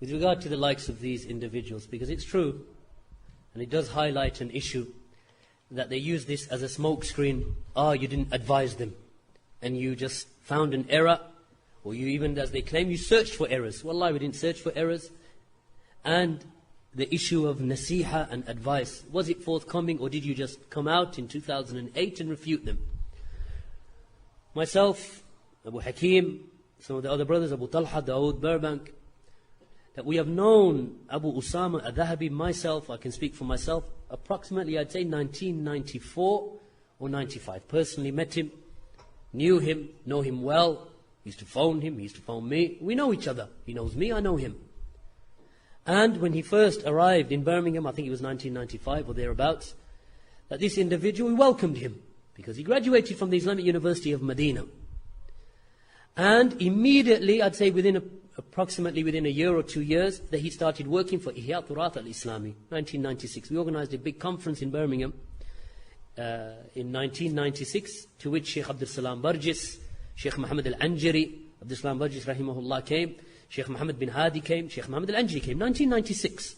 with regard to the likes of these individuals, because it's true, and it does highlight an issue, that they use this as a smokescreen. You didn't advise them, and you just found an error, or you even, as they claim, you searched for errors. Wallahi, we didn't search for errors. And the issue of nasiha and advice, was it forthcoming, or did you just come out in 2008 and refute them? Myself, Abu Hakeem, some of the other brothers, Abu Talha, Dawood, Burbank, that we have known Abu Usamah, adh-Dhahabi, myself, I can speak for myself, approximately, I'd say 1994 or 95. Personally met him, knew him, know him well. Used to phone him, he used to phone me. We know each other. He knows me, I know him. And when he first arrived in Birmingham, I think it was 1995 or thereabouts, that this individual, we welcomed him, because he graduated from the Islamic University of Medina. And immediately, I'd say approximately within a year or 2 years, that he started working for Ihya Turath al-Islami, 1996. We organized a big conference in Birmingham in 1996, to which Sheikh Abdul Salam Burgess, Sheikh Muhammad al-Anjari, Abdul Salam Burgess rahimahullah came, Sheikh Muhammad bin Hadi came, Sheikh Muhammad al-Anjari came, 1996.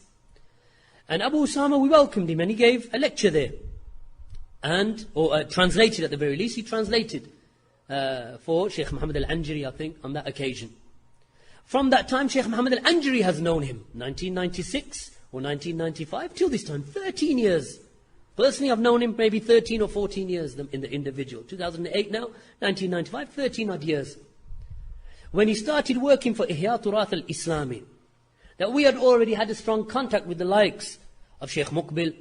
And Abu Usamah, we welcomed him, and he gave a lecture there. And, or translated at the very least, he translated for Sheikh Muhammad al-Anjari, I think, on that occasion. From that time, Sheikh Muhammad al-Anjari has known him, 1996 or 1995, till this time, 13 years. Personally, I've known him maybe 13 or 14 years in the individual. 2008 now, 1995, 13 odd years. When he started working for Ihya Turath al-Islami, that we had already had a strong contact with the likes of Sheikh Muqbil,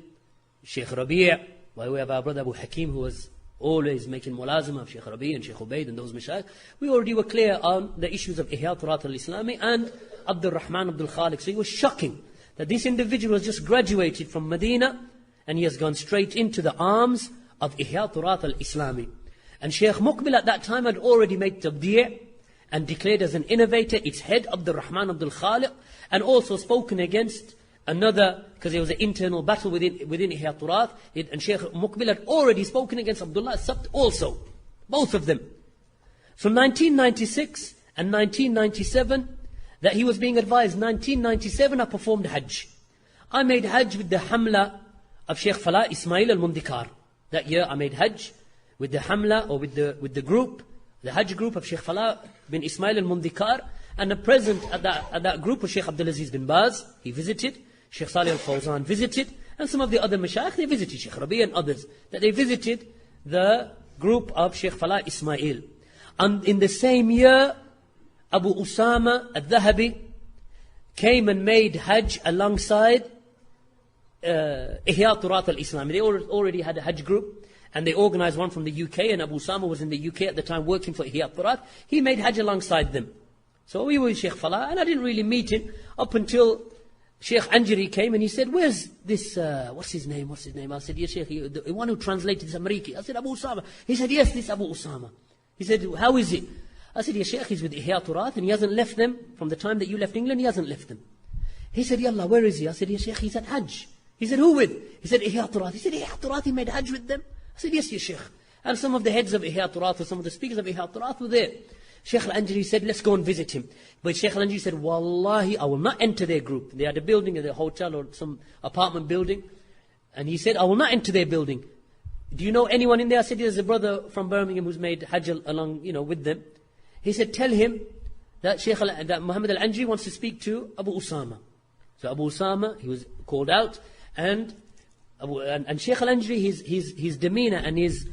Sheikh Rabi', while we have our brother Abu Hakeem, who was always making mulazimah of Sheikh Rabi' and Sheikh Ubaid and those mashayikh. We already were clear on the issues of Ihya Turath al-Islami and Abdul Rahman Abdul Khaliq. So it was shocking that this individual has just graduated from Medina, and he has gone straight into the arms of Ihya Turath al-Islami. And Sheikh Muqbil at that time had already made tabdi' and declared as an innovator its head, Abdul Rahman Abdul Khaliq, and also spoken against another, because there was an internal battle within Ihya Turath, and Sheikh Muqbil had already spoken against Abdullah Sabt also, both of them. So 1996 and 1997, that he was being advised. 1997 I performed Hajj. I made Hajj with the Hamla of Sheikh Fala Ismail al-Mundikar. That year I made Hajj with the Hamla, or with the group, the Hajj group of Sheikh Fala bin Ismail al-Mundikar, and the present at that group was Sheikh Abdulaziz bin Baz. He visited, Sheikh Salih al-Fawzan visited, and some of the other mashayikh, they visited, Sheikh Rabi' and others, that they visited the group of Sheikh Fala Ismail. And in the same year, Abu Usamah adh-Dhahabi came and made Hajj alongside Ihya Turath al-Islami. They already had a Hajj group, and they organized one from the UK, and Abu Usamah was in the UK at the time working for Ihya Turath. He made Hajj alongside them. So we were with Sheikh Fala, and I didn't really meet him up until Sheikh Anjari came, and he said, where's this, what's his name? I said, yes, Sheikh, the one who translated this American. I said, Abu Usamah. He said, yes, this Abu Usamah. He said, how is it? I said, yes, Sheikh, he's with Ihya Turath, and he hasn't left them. From the time that you left England, he hasn't left them. He said, Yallah, where is he? I said, yes, Sheikh, he's at Hajj. He said, who with? He said, Ihya Turath. He said, Ihya Turath, he made Hajj with them? I said, yes, Sheikh. And some of the heads of Ihya Turath, or some of the speakers of Ihya Turath were there. Sheikh al-Anjari said, let's go and visit him. But Sheikh al-Anjari said, Wallahi, I will not enter their group. They had a building, a hotel or some apartment building. And he said, I will not enter their building. Do you know anyone in there? I said, there's a brother from Birmingham who's made Hajj along, with them. He said, tell him that that Muhammad al-Anjari wants to speak to Abu Usamah. So Abu Usamah, he was called out, and Sheikh al-Anjari, his demeanor and his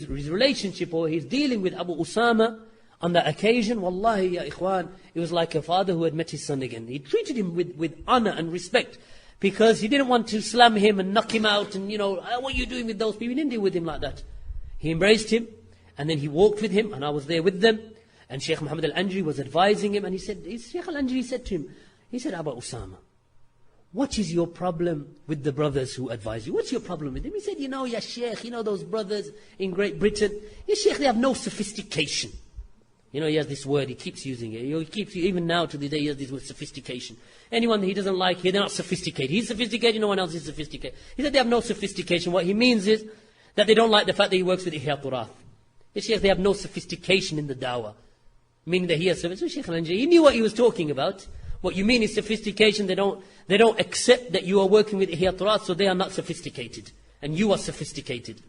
relationship, or his dealing with Abu Usamah on that occasion, wallahi ya ikhwan, it was like a father who had met his son again. He treated him with honor and respect, because he didn't want to slam him and knock him out and, what are you doing with those people? He didn't deal with him like that. He embraced him, and then he walked with him, and I was there with them, and Sheikh Muhammad al-Anjari was advising him, and Sheikh al-Anjari said to him, he said, Abu Usamah, what is your problem with the brothers who advise you? What's your problem with them? He said, ya Sheikh, those brothers in Great Britain, ya Sheikh, they have no sophistication. He has this word, he keeps using it. He keeps, even now to the day, he has this word, sophistication. Anyone that he doesn't like, they're not sophisticated. He's sophisticated, no one else is sophisticated. He said they have no sophistication. What he means is that they don't like the fact that he works with Ihya Turath. Ya Sheikh, they have no sophistication in the dawah. Meaning that he has sophistication. So Sheikh al-Anjari, he knew what he was talking about. What you mean is sophistication. They don't accept that you are working with Ihya Turath, so they are not sophisticated. And you are sophisticated.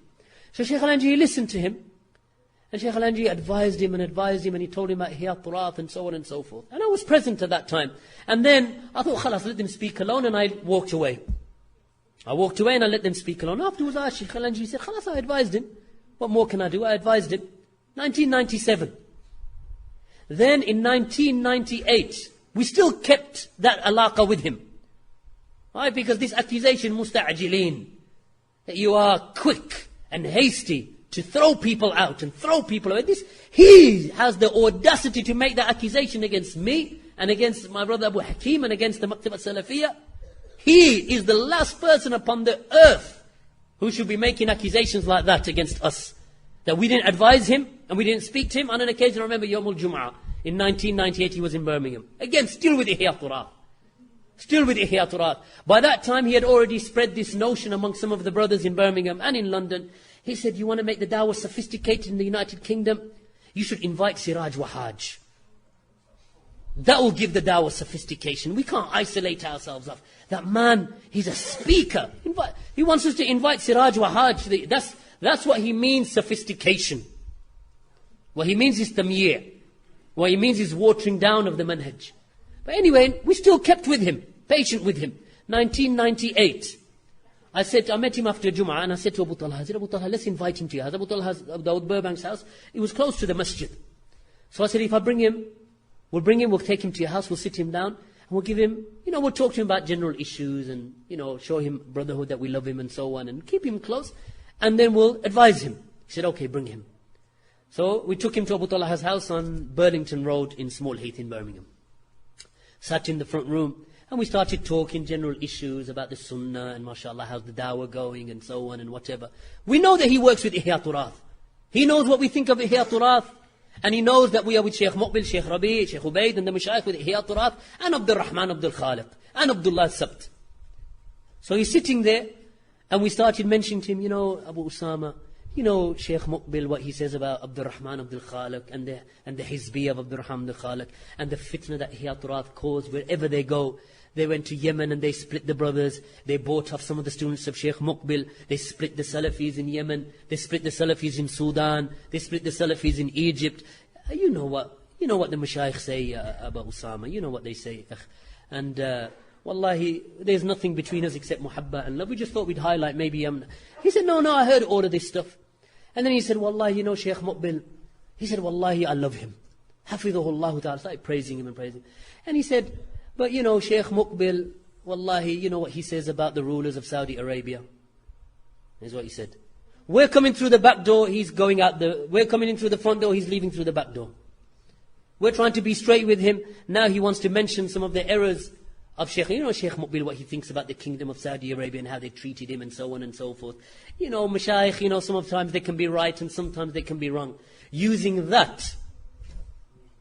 So Shaykh Al-Anji listened to him. And Shaykh Al-Anji advised him, and he told him about Ihya Turath and so on and so forth. And I was present at that time. And then I thought, khalas, let them speak alone, and I walked away. I walked away and I let them speak alone. Afterwards, I asked Shaykh Al-Anji, he said, khalas, I advised him. What more can I do? I advised him. 1997. Then in 1998, we still kept that alaqa with him. Why? Because this accusation, musta'ajilin, that you are quick and hasty to throw people out and throw people away. He has the audacity to make that accusation against me and against my brother Abu Hakeem and against the Maktab al-Salafiyah. He is the last person upon the earth who should be making accusations like that against us. That we didn't advise him and we didn't speak to him. On an occasion, I remember Yawmul Jum'ah. In 1998, he was in Birmingham. Again, still with Ihya Turath. Still with Ihya Turath. By that time, he had already spread this notion among some of the brothers in Birmingham and in London. He said, you want to make the dawah sophisticated in the United Kingdom? You should invite Siraj Wahaj. That will give the dawah sophistication. We can't isolate ourselves off. That man, he's a speaker. He wants us to invite Siraj Wahaj. That's what he means, sophistication. What he means is tamyir. What he means is watering down of the manhaj. But anyway, we still kept with him, patient with him. 1998. I met him after Jum'ah and I said to Abu Talha, Abu Talha, let's invite him to your house. Abu Talha's, Dawood Burbank's house, it was close to the masjid. So I said, if I bring him, we'll take him to your house, we'll sit him down, and we'll give him, we'll talk to him about general issues and, show him brotherhood, that we love him and so on, and keep him close, and then we'll advise him. He said, okay, bring him. So we took him to Abu Talha's house on Burlington Road in Small Heath in Birmingham. Sat in the front room, and we started talking general issues about the Sunnah and mashallah, how's the dawah going and so on and whatever. We know that he works with Ihya Turath. He knows what we think of Ihya Turath. And he knows that we are with Shaykh Muqbil, Shaykh Rabi, Shaykh Ubaid and the Mashayikh with Ihya Turath and Abdul Rahman Abdul Khaliq and Abdullah Sabt. So he's sitting there and we started mentioning to him, Abu Usamah, Shaykh Muqbil, what he says about Abdul Rahman Abdul Khaliq and the Hizbiyah of Abdul Rahman Abdul Khaliq and the fitna that Ihya Turath caused wherever they go. They went to Yemen and they split the brothers. They bought off some of the students of Shaykh Muqbil. They split the Salafis in Yemen. They split the Salafis in Sudan. They split the Salafis in Egypt. You know what the Mashayikh say, Abu Usamah. You know what they say. And wallahi, there's nothing between us except muhabba and love. We just thought we'd highlight maybe. He said, no, I heard all of this stuff. And then he said, wallahi, Shaykh Muqbil. He said, wallahi, I love him. Hafidhahullah ta'ala. Started praising him. And he said, but Shaykh Muqbil, wallahi, what he says about the rulers of Saudi Arabia. Is what he said. We're coming through the back door, he's going out we're coming in through the front door, he's leaving through the back door. We're trying to be straight with him. Now he wants to mention some of the errors of Shaykh. Shaykh Muqbil, what he thinks about the kingdom of Saudi Arabia and how they treated him and so on and so forth. Mashayikh, sometimes they can be right and sometimes they can be wrong. Using that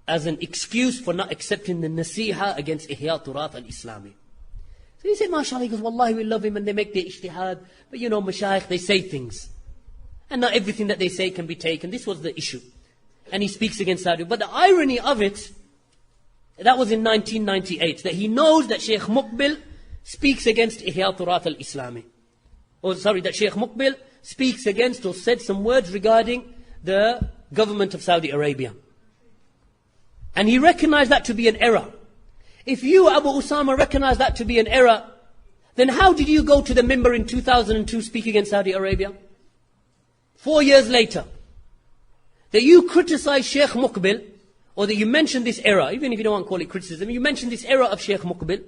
as an excuse for not accepting the nasiha against Ihya Turath al-Islami. So he said, mashallah, he goes, wallahi, we love him and they make their ijtihad. But Mashayikh, they say things. And not everything that they say can be taken. This was the issue. And he speaks against Saudi. But the irony of it, that was in 1998, that he knows that Shaykh Muqbil speaks against Ihya Turath al-Islami. That Shaykh Muqbil speaks against or said some words regarding the government of Saudi Arabia. And he recognized that to be an error. If you, Abu Usamah, recognize that to be an error, then how did you go to the minbar in 2002 speak against Saudi Arabia? 4 years later. That you criticize Shaykh Muqbil, or that you mention this error, even if you don't want to call it criticism, you mention this error of Shaykh Muqbil,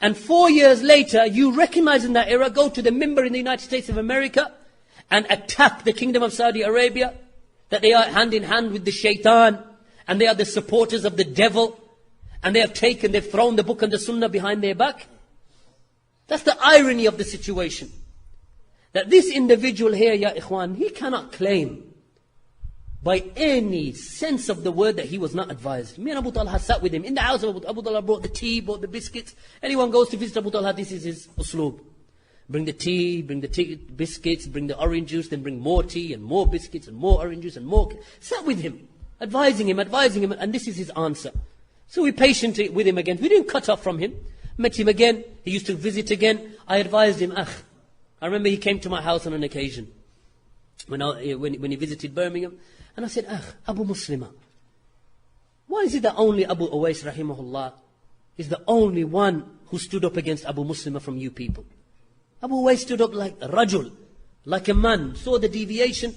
and 4 years later, you recognizing that error, go to the minbar in the United States of America, and attack the kingdom of Saudi Arabia, that they are hand in hand with the shaitan, and they are the supporters of the devil, and they've thrown the book and the sunnah behind their back. That's the irony of the situation. That this individual here, ya ikhwan, he cannot claim by any sense of the word that he was not advised. Me and Abu Talha sat with him in the house of Abu Talha, brought the tea, brought the biscuits. Anyone goes to visit Abu Talha, this is his usloob. Bring the tea, biscuits, bring the orange juice, then bring more tea and more biscuits and more orange juice and more. Sat with him. Advising him, and this is his answer. So we patiently with him again. We didn't cut off from him. Met him again. He used to visit again. I advised him, I remember he came to my house on an occasion when he visited Birmingham. And I said, Abu Muslimah, why is it that only Abu Uwais rahimahullah is the only one who stood up against Abu Muslimah from you people? Abu Uwais stood up like a rajul, like a man, saw the deviation.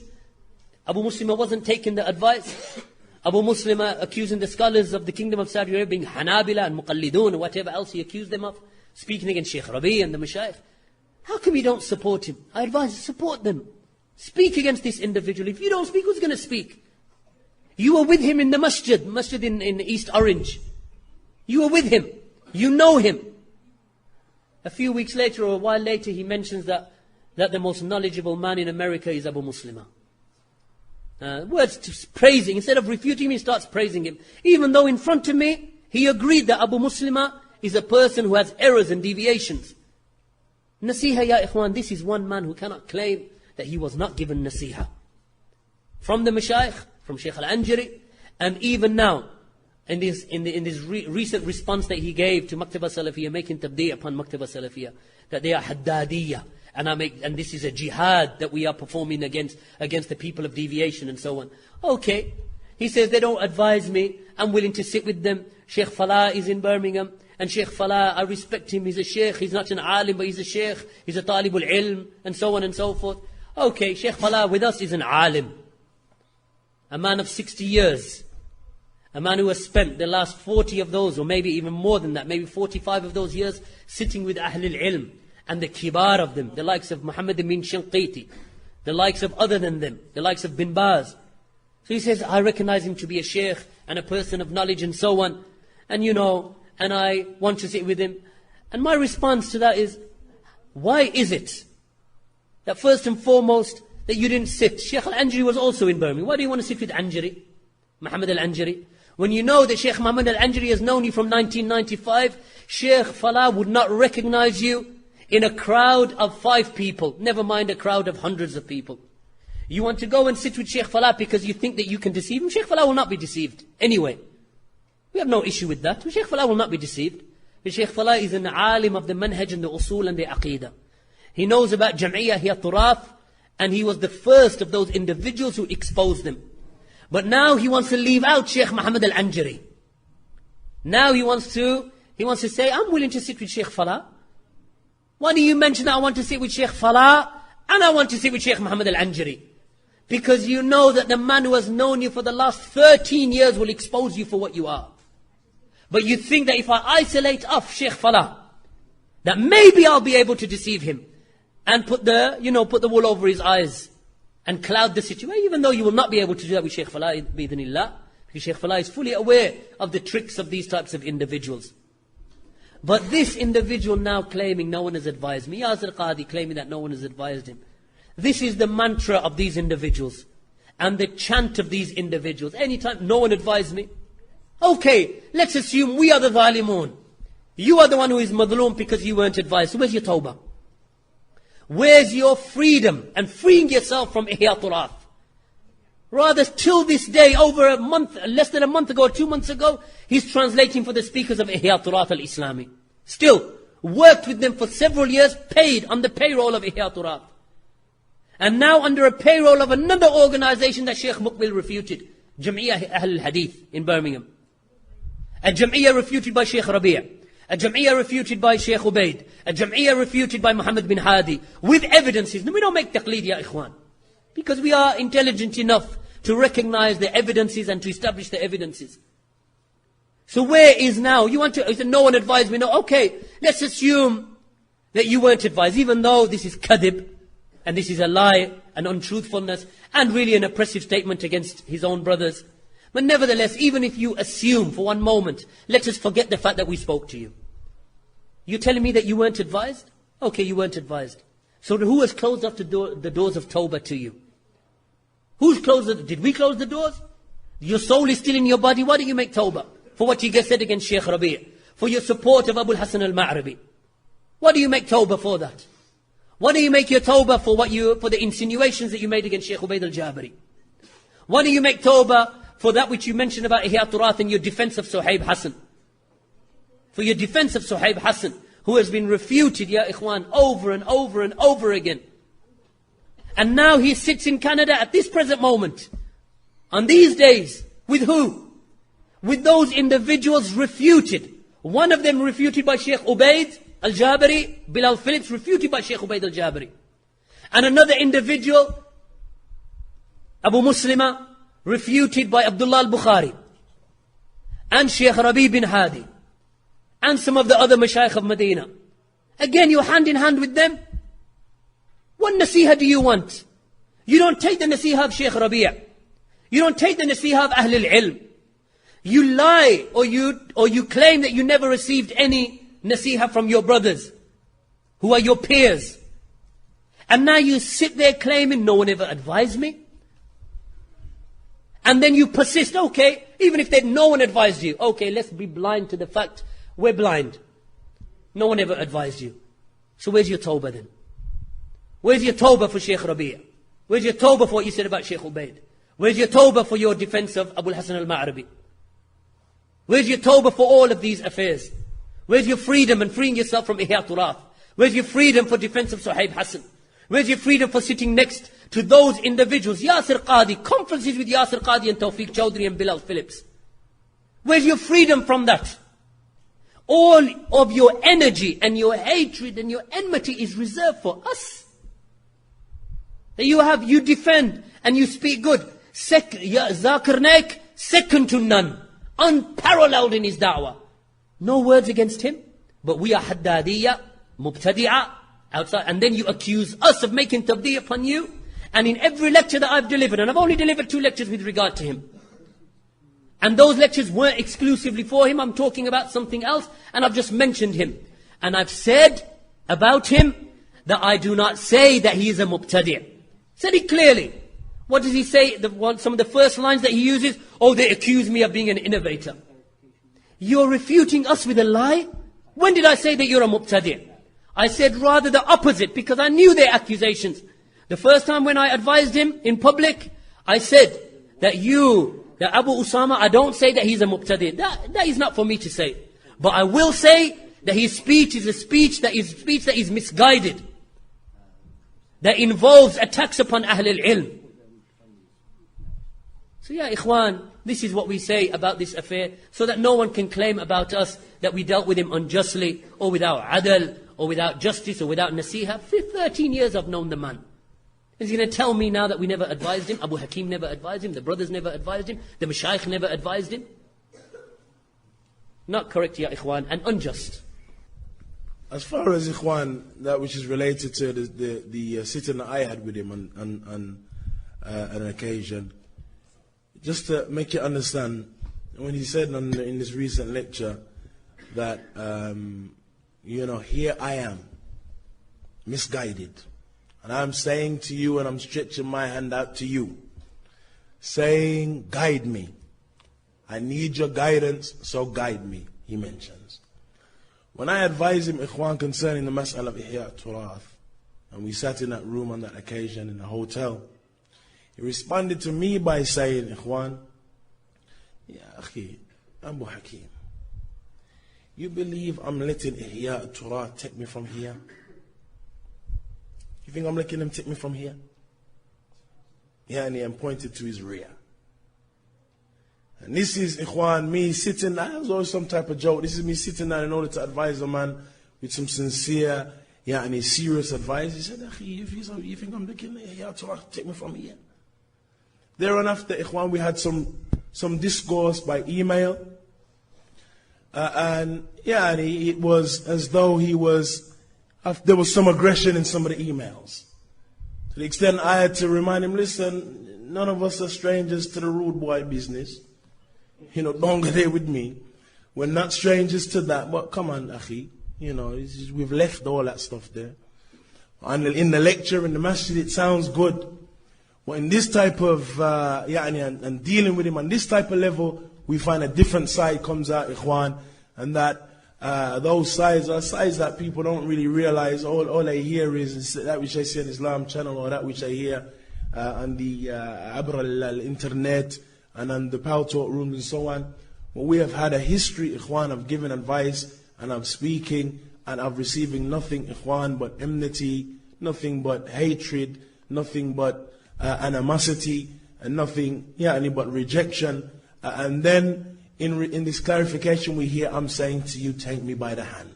Abu Muslimah wasn't taking the advice. Abu Muslimah accusing the scholars of the Kingdom of Saudi Arabia being Hanabila and Muqallidun and whatever else he accused them of, speaking against Sheikh Rabi and the Mashayikh. How come you don't support him? I advise you, support them. Speak against this individual. If you don't speak, who's going to speak? You were with him in the Masjid in East Orange. You were with him. You know him. A few weeks later or a while later, he mentions that the most knowledgeable man in America is Abu Muslimah. Words praising. Instead of refuting him, he starts praising him. Even though in front of me, he agreed that Abu Muslimah is a person who has errors and deviations. Nasiha, ya ikhwan, this is one man who cannot claim that he was not given nasiha. From the Mashayikh, from Sheikh Al-Anjari, and even now, in this recent response that he gave to Maktaba Salafiyya, making tabdi' upon Maktaba Salafiyya, that they are haddadiyya, and this is a jihad that we are performing against the people of deviation and so on. Okay. He says, they don't advise me, I'm willing to sit with them. Sheikh Falah is in Birmingham, and Sheikh Falah, I respect him, he's a sheikh, he's not an alim, but he's a sheikh, he's a talibul ilm, and so on and so forth. Okay, Sheikh Falah with us is an alim, a man of 60 years, a man who has spent the last 40 of those, or maybe even more than that, maybe 45 of those years, sitting with Ahlul Ilm, and the kibar of them, the likes of Muhammad Amin Shanqiti, the likes of other than them, the likes of Bin Baz. So he says, I recognize him to be a sheikh, and a person of knowledge and so on, and I want to sit with him. And my response to that is, why is it that first and foremost, that you didn't sit? Sheikh Al-Anjari was also in Birmingham. Why do you want to sit with Anjari? Muhammad Al-Anjari? When you know that Sheikh Muhammad Al-Anjari has known you from 1995, Sheikh Falah would not recognize you in a crowd of 5 people, never mind a crowd of hundreds of people. You want to go and sit with Sheikh Falah because you think that you can deceive him? Sheikh Falah will not be deceived. Anyway, we have no issue with that. Sheikh Falah will not be deceived. Sheikh Falah is an alim of the manhaj and the usul and the aqidah. He knows about Jam'iyyah hiya turaf, and he was the first of those individuals who exposed them. But now he wants to leave out Sheikh Muhammad Al-Anjari. Now he wants to say, I'm willing to sit with Sheikh Falah. Why do you mention that I want to sit with Sheikh Falah and I want to sit with Sheikh Muhammad Al-Anjari? Because you know that the man who has known you for the last 13 years will expose you for what you are. But you think that if I isolate off Sheikh Falah, that maybe I'll be able to deceive him and put the wool over his eyes and cloud the situation, even though you will not be able to do that with Sheikh Falah, bi'idhnillah, because Sheikh Falah is fully aware of the tricks of these types of individuals. But this individual now claiming no one has advised me, Yasir Qadi claiming that no one has advised him. This is the mantra of these individuals and the chant of these individuals. Anytime no one advised me, okay, let's assume we are the zalimun. You are the one who is madloom because you weren't advised. So where's your tawbah? Where's your freedom and freeing yourself from ihya turaf? Rather, till this day, over a month, less than a month ago, 2 months ago, he's translating for the speakers of Ihya Turaf al-Islami. Still, worked with them for several years, paid on the payroll of Ihya Turaf. And now under a payroll of another organization that Sheikh Muqbil refuted, Jam'iyyah Ahl al-Hadith in Birmingham. A Jam'iyyah refuted by Sheikh Rabi'. A Jam'iyyah refuted by Sheikh Ubaid. A Jam'iyyah refuted by Muhammad bin Hadi. With evidences. No, we don't make taqleed, ya ikhwan. Because we are intelligent enough to recognize the evidences and to establish the evidences. So where is now? You said, no one advised me. No, okay, let's assume that you weren't advised, even though this is kadhib, and this is a lie, and untruthfulness, and really an oppressive statement against his own brothers. But nevertheless, even if you assume for one moment, let us forget the fact that we spoke to you. You're telling me that you weren't advised? Okay, you weren't advised. So who has closed up the doors of Tawbah to you? Who's closed it? Did we close the doors? Your soul is still in your body. Why do you make tawbah? For what you said against Sheikh Rabi'. For your support of Abu Hassan al-Ma'rabi. Why do you make tawbah for that? Why do you make your tawbah for the insinuations that you made against Sheikh Ubaid al-Jabari? Why do you make tawbah for that which you mentioned about Ihya Turath and your defense of Suhaib Hassan. For your defense of Suhaib Hassan, who has been refuted, ya ikhwan, over and over and over again. And now he sits in Canada at this present moment, on these days, with who? With those individuals refuted. One of them refuted by Sheikh Ubaid al-Jabari, Bilal Phillips refuted by Sheikh Ubaid al-Jabari. And another individual, Abu Muslima, refuted by Abdullah al-Bukhari. And Sheikh Rabi bin Hadi. And some of the other Mashaykh of Medina. Again, you're hand in hand with them. What nasiha do you want? You don't take the nasiha of Sheikh Rabi'. You don't take the nasiha of Ahlul Ilm. You lie or you claim that you never received any nasiha from your brothers, who are your peers. And now you sit there claiming, no one ever advised me. And then you persist, okay, even if no one advised you. Okay, let's be blind to the fact we're blind. No one ever advised you. So where's your tawbah then? Where's your tawbah for Sheikh Rabi'? Where's your tawbah for what you said about Sheikh Ubaid? Where's your tawbah for your defense of Abu Hassan al-Ma'rabi? Where's your tawbah for all of these affairs? Where's your freedom and freeing yourself from Ihya Turath? Where's your freedom for defense of Suhaib Hassan? Where's your freedom for sitting next to those individuals? Yasir Qadi, conferences with Yasir Qadi and Tawfiq Chowdhury and Bilal Phillips. Where's your freedom from that? All of your energy and your hatred and your enmity is reserved for us. That you defend and you speak good. Zakir Naik, second to none. Unparalleled in his da'wah. No words against him. But we are Haddadiyya, Mubtadi'ah, outside. And then you accuse us of making tabdi upon you. And in every lecture that I've delivered, and I've only delivered 2 lectures with regard to him. And those lectures weren't exclusively for him. I'm talking about something else. And I've just mentioned him. And I've said about him that I do not say that he is a Mubtadi'. Said it clearly. What does he say? Some of the first lines that he uses, oh, they accuse me of being an innovator. You're refuting us with a lie? When did I say that you're a Mubtadi'? I said rather the opposite, because I knew their accusations. The first time when I advised him in public, I said that Abu Usamah, I don't say that he's a Mubtadi'. That is not for me to say. But I will say that his speech is a speech that is misguided. That involves attacks upon Ahlul Ilm. So yeah, ikhwan, this is what we say about this affair, so that no one can claim about us that we dealt with him unjustly, or without adl, or without justice, or without nasiha. For 13 years I've known the man. Is he going to tell me now that we never advised him? Abu Hakeem never advised him, the brothers never advised him, the Mashaykh never advised him? Not correct, ya ikhwan, and unjust. As far as ikhwan, that which is related to the sitting that I had with him on an occasion, just to make you understand, when he said in this recent lecture that, here I am, misguided. And I'm saying to you, and I'm stretching my hand out to you, saying, guide me. I need your guidance, so guide me, he mentions. When I advised him, ikhwan, concerning the mas'ala of Ihya Turath, and we sat in that room on that occasion in a hotel, he responded to me by saying, ikhwan, Ya akhi, Abu Hakeem, you believe I'm letting Ihya Turath take me from here? You think I'm letting him take me from here? Yeah, and pointed to his rear. And this is, ikhwan, me sitting, that was always some type of joke. This is me sitting there in order to advise a man with some sincere, and serious advice. He said, Akhi, you think I'm looking at here to take me from here? There and after, ikhwan, we had some discourse by email. And it was as though there was some aggression in some of the emails. To the extent I had to remind him, listen, none of us are strangers to the rude boy business. Don't go there with me. We're not strangers to that, but come on, akhi. We've left all that stuff there. And in the lecture, in the masjid, it sounds good. But in this type of, and dealing with him on this type of level, we find a different side comes out, ikhwan. And that those sides are sides that people don't really realize. All they hear is that which I see on Islam channel, or that which I hear on the Abra al-Internet, and on the power talk rooms and so on. But we have had a history, ikhwan, of giving advice and of speaking and of receiving nothing, ikhwan, but enmity, nothing but hatred, nothing but animosity, and nothing but rejection. And then in this clarification we hear, I'm saying to you, take me by the hand.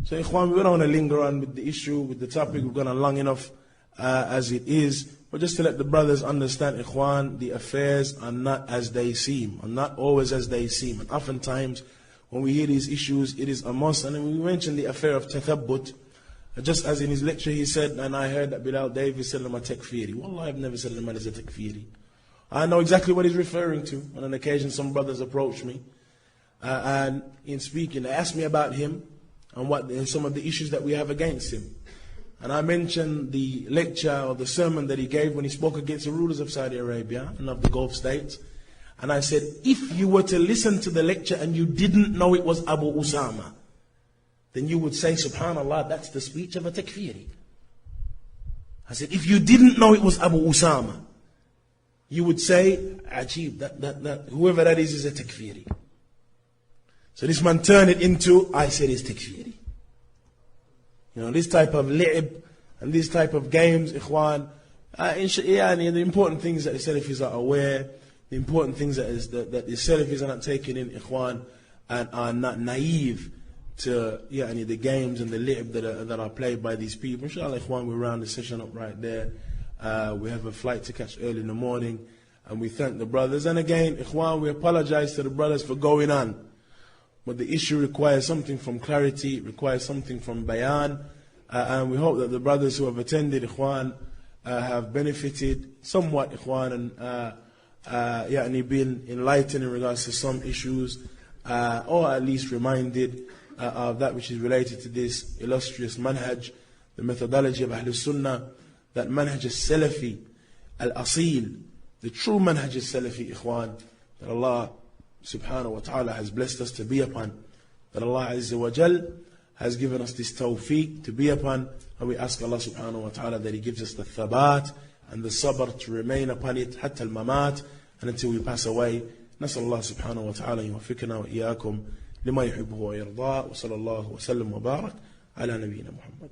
So ikhwan, we don't want to linger on with the issue, with the topic. We've gone on long enough as it is. But just to let the brothers understand, ikhwan, the affairs are not as they seem, are not always as they seem. And oftentimes when we hear these issues, it is a must. And we mentioned the affair of tathabbut. Just as in his lecture he said, and I heard that Bilal Davis said him a takfiri. Wallah, I've never said him as a takfiri. I know exactly what he's referring to. On an occasion some brothers approached me and in speaking, they asked me about him and some of the issues that we have against him. And I mentioned the lecture or the sermon that he gave when he spoke against the rulers of Saudi Arabia and of the Gulf states. And I said, if you were to listen to the lecture and you didn't know it was Abu Usamah, then you would say, subhanallah, that's the speech of a takfiri. I said, if you didn't know it was Abu Usamah, you would say, ajib, that whoever that is a takfiri. So this man turned it into, I said it's takfiri. You know, this type of li'ib and this type of games, ikhwan, the important things that the Salafis are aware, the important things that the Salafis are not taking in, ikhwan, and are not naive to the games and the li'ib that are played by these people. Inshallah, ikhwan, we round the session up right there. We have a flight to catch early in the morning, and we thank the brothers. And again, ikhwan, we apologize to the brothers for going on. But the issue requires something from clarity, it requires something from bayan, and we hope that the brothers who have attended, ikhwan, have benefited somewhat, ikhwan, and been enlightened in regards to some issues, or at least reminded of that which is related to this illustrious manhaj, the methodology of Ahlul Sunnah, that manhaj al-Salafi, al-Asil, the true manhaj al-Salafi, ikhwan, that Allah subhanahu wa ta'ala has blessed us to be upon, that Allah Azza wa Jal has given us this tawfiq to be upon, and we ask Allah subhanahu wa ta'ala that He gives us the thabat and the sabr to remain upon it hatta al-mamat, and until we pass away. نسأل الله سبحانه وتعالى يوفقنا وإياكم لما يحبه ويرضاه وصلى الله وسلم وبارك على نبينا محمد.